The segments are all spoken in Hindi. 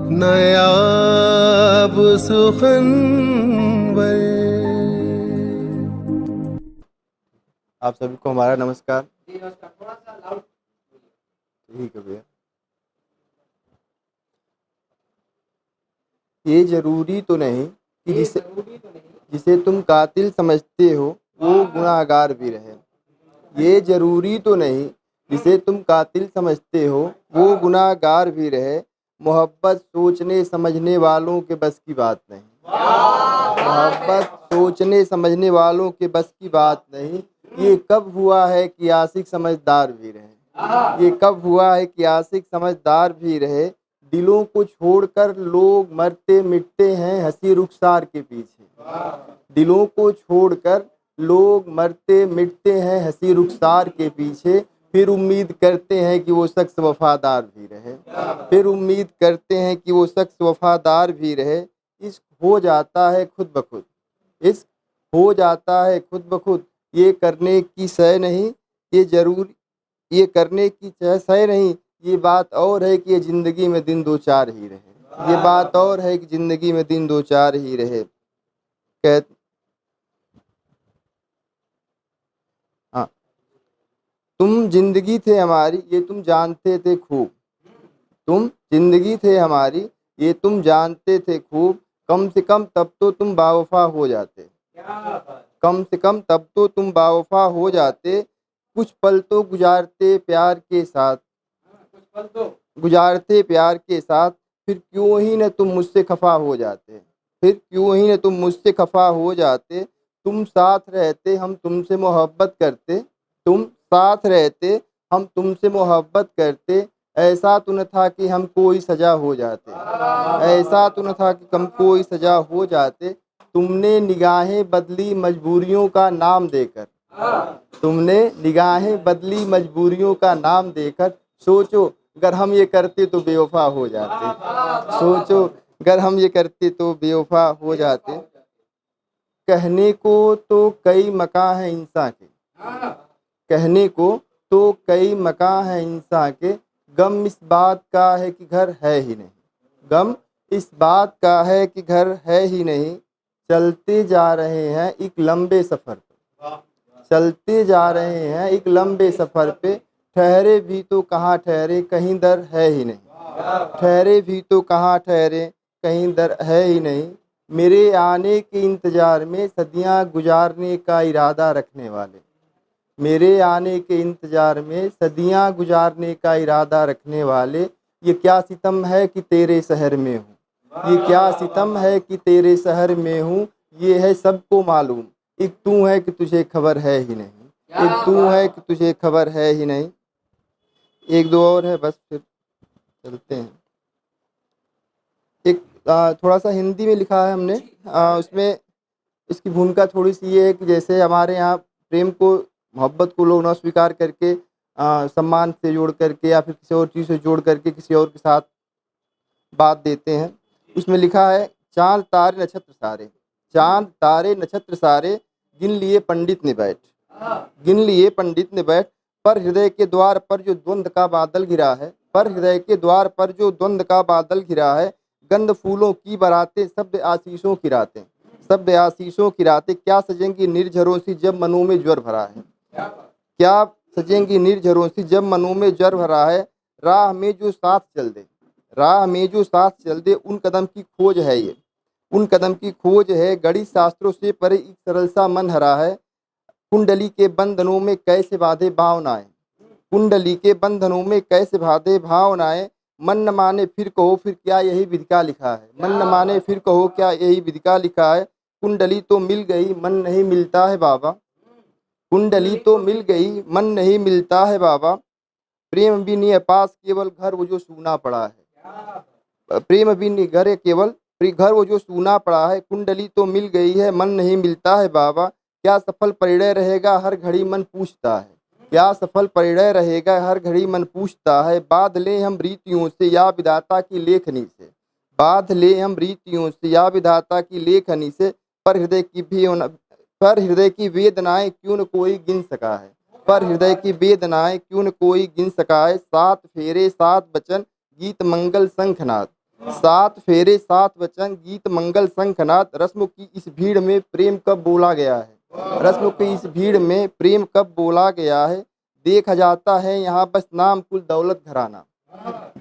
नायाब सुखनवर। आप सभी को हमारा नमस्कार। ठीक है भैया। ये जरूरी तो नहीं कि जिसे तुम कातिल समझते हो वो गुनाहगार भी रहे। ये जरूरी तो नहीं जिसे तुम कातिल समझते हो वो गुनाहगार भी रहे। मोहब्बत सोचने समझने वालों के बस की बात नहीं। मोहब्बत सोचने समझने वालों के बस की बात नहीं। ये कब हुआ है कि आशिक समझदार भी रहे। ये कब हुआ है कि आशिक समझदार भी रहे। दिलों को छोड़कर लोग मरते मिटते हैं हंसी रुखसार के पीछे। दिलों को छोड़कर लोग मरते मिटते हैं हंसी रुखसार के पीछे। फिर उम्मीद करते हैं कि वो शख्स वफादार भी रहे। फिर उम्मीद करते हैं कि वो शख्स वफादार भी रहे। इश्क हो जाता है खुद ब खुद। इश्क हो जाता है खुद ब खुद। ये करने की सह नहीं। ये जरूर ये करने की सह नहीं। ये बात और है कि ये ज़िंदगी में दिन दो चार ही रहे। ये बात और है कि ज़िंदगी में दिन दो चार ही रहे। कह हाँ, तुम जिंदगी थे हमारी ये तुम जानते थे खूब। तुम जिंदगी थे हमारी ये तुम जानते थे खूब। कम से कम तब तो तुम बावफा हो जाते। कम से कम तब तो तुम बावफा हो जाते। कुछ पल तो गुजारते प्यार के साथ। गुजारते प्यार के साथ। फिर क्यों ही न तुम मुझसे खफा हो जाते। फिर क्यों ही न तुम मुझसे खफा हो जाते। तुम साथ रहते हम तुमसे मोहब्बत करते। तुम साथ रहते हम तुमसे मोहब्बत करते। ऐसा तो न था कि हम कोई सजा हो जाते। ऐसा तो न था कि हम कोई सजा हो जाते। तुमने निगाहें बदली मजबूरियों का नाम देकर। तुमने निगाहें बदली मजबूरियों का नाम देकर। सोचो अगर हम ये करते तो बेवफा हो जाते। सोचो अगर हम ये करते तो बेवफा हो जाते। कहने को तो कई मकां हैं इंसान के। कहने को तो कई मकां हैं इंसान के। गम इस बात का है कि घर है ही नहीं। गम इस बात का है कि घर है ही नहीं। चलते जा रहे हैं एक लंबे सफ़र पे। चलते जा रहे हैं एक लंबे सफ़र पे। ठहरे भी तो कहाँ ठहरे कहीं दर है ही नहीं। ठहरे भी तो कहाँ ठहरे कहीं दर है ही नहीं। मेरे आने के इंतज़ार में सदियां गुजारने का इरादा रखने वाले। मेरे आने के इंतज़ार में सदियां गुजारने का इरादा रखने वाले। ये क्या सितम है कि तेरे शहर में हूँ। ये क्या सितम है कि तेरे शहर में हूँ। ये है सबको मालूम एक तू है कि तुझे खबर है ही नहीं। एक तू है कि तुझे खबर है ही नहीं। एक दो और है बस फिर चलते हैं। एक थोड़ा सा हिंदी में लिखा है हमने। उसमें इसकी भूमिका थोड़ी सी ये है कि जैसे हमारे यहाँ प्रेम को मोहब्बत को लोग ना स्वीकार करके सम्मान से जोड़ करके या फिर किसी और चीज़ से जोड़ करके किसी और के साथ बात देते हैं। उसमें लिखा है चाँद तारे नक्षत्र सारे। चाँद तारे नक्षत्र सारे गिन लिए पंडित ने बैठ। गिन लिए पंडित ने बैठ। पर हृदय के द्वार पर जो द्वंद्व का बादल घिरा है। पर हृदय के द्वार पर जो द्वंद्व का बादल घिरा है। गंध फूलों की बरातें शब्द आशीषों की रातें। शब्द आशीषों की रातें क्या सजेंगी निर्झरों सी जब मनों में ज्वर भरा है। क्या सजेंगी निर्झरों सी जब मनों में ज्वर भरा है। राह में जो साथ चल दे। राह में जो साथ चल दे उन कदम की खोज है ये। उन कदम की खोज है गणित शास्त्रों से परे एक सरल सा मन हरा है। कुंडली के बंधनों में कैसे बांधे भावनाएं। कुंडली के बंधनों में कैसे बांधे भावनाएं। मन न माने फिर कहो फिर क्या यही विधि का लिखा है। मन न माने फिर कहो क्या यही विधि का लिखा है। कुंडली तो मिल गई मन नहीं मिलता है बाबा। कुंडली तो मिल गई मन नहीं मिलता है बाबा। प्रेम भी नहीं है पास केवल घर वो जो सूना पड़ा है। प्रेम भी नहीं घर है केवल घर वो जो सूना पड़ा है। कुंडली तो मिल गई है मन नहीं मिलता है बाबा। क्या सफल परिणय रहेगा हर घड़ी मन पूछता है। क्या सफल परिणय रहेगा हर घड़ी मन पूछता है। बांध ले हम रीतियों से या विधाता की लेखनी से। बांध ले हम रीतियों से या विधाता की लेखनी से। पर हृदय की भी पर हृदय की वेदनाएं क्यों न कोई गिन सका है। पर हृदय की वेदनाएं क्यों न कोई गिन सका है। सात फेरे सात वचन गीत मंगल शंखनाद। सात फेरे सात वचन गीत मंगल शंखनाद, रस्मों की इस भीड़ में प्रेम कब बोला गया है। रस्मों की इस भीड़ में प्रेम कब बोला गया है। देखा जाता है यहाँ बस नाम कुल दौलत घराना।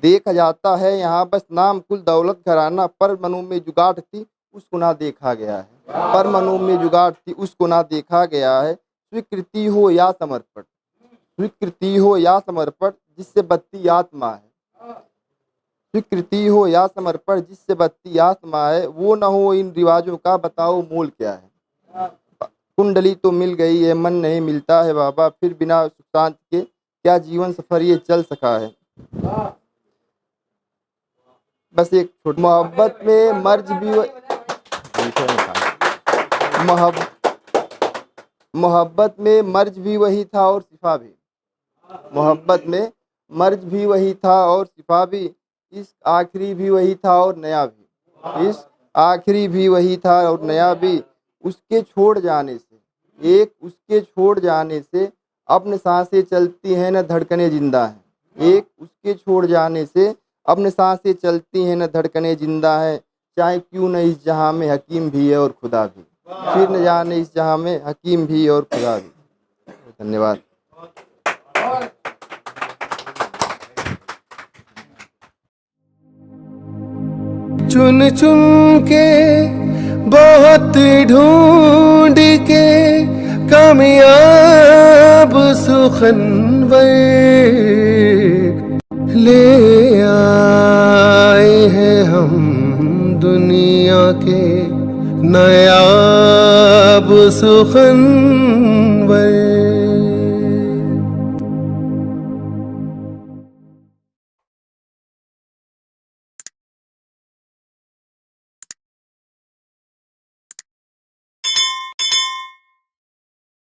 देखा जाता है यहाँ बस नाम कुल दौलत घराना, पर मनों में जुगाड़ थी उसको ना देखा गया है। पर मनों में जुगाड़ थी उसको ना देखा गया है। स्वीकृति हो या समर्पण, स्वीकृति हो या समर्पण जिससे बत्ती आत्मा है। स्वीकृति हो या समर्पण जिससे बत्ती आत्मा है, वो न हो इन रिवाजों का बताओ मोल क्या है। कुंडली तो मिल गई है मन नहीं मिलता है बाबा, फिर बिना सुख शांति के क्या जीवन सफर ये चल सका है। बस एक छोटी मोहब्बत में मर्ज भी मोहब्बत में मर्ज भी वही था और शिफा भी। मोहब्बत में मर्ज भी वही था और शिफा भी। इस आखिरी भी वही था और नया भी। इस आखिरी भी वही था और नया भी। उसके छोड़ जाने से, एक उसके छोड़ जाने से अपने सांसें चलती हैं न धड़कने जिंदा हैं। एक उसके छोड़ जाने से अपने सांसें चलती हैं न धड़कने जिंदा है। चाहे क्यों न इस जहां में हकीम भी है और खुदा भी, फिर न जाने इस जहां में हकीम भी और खुदा भी। धन्यवाद। चुन चुन के बहुत ढूंढ के कामयाब सुखनवर ले आए हैं हम दुनिया के नायाब सुखनवर।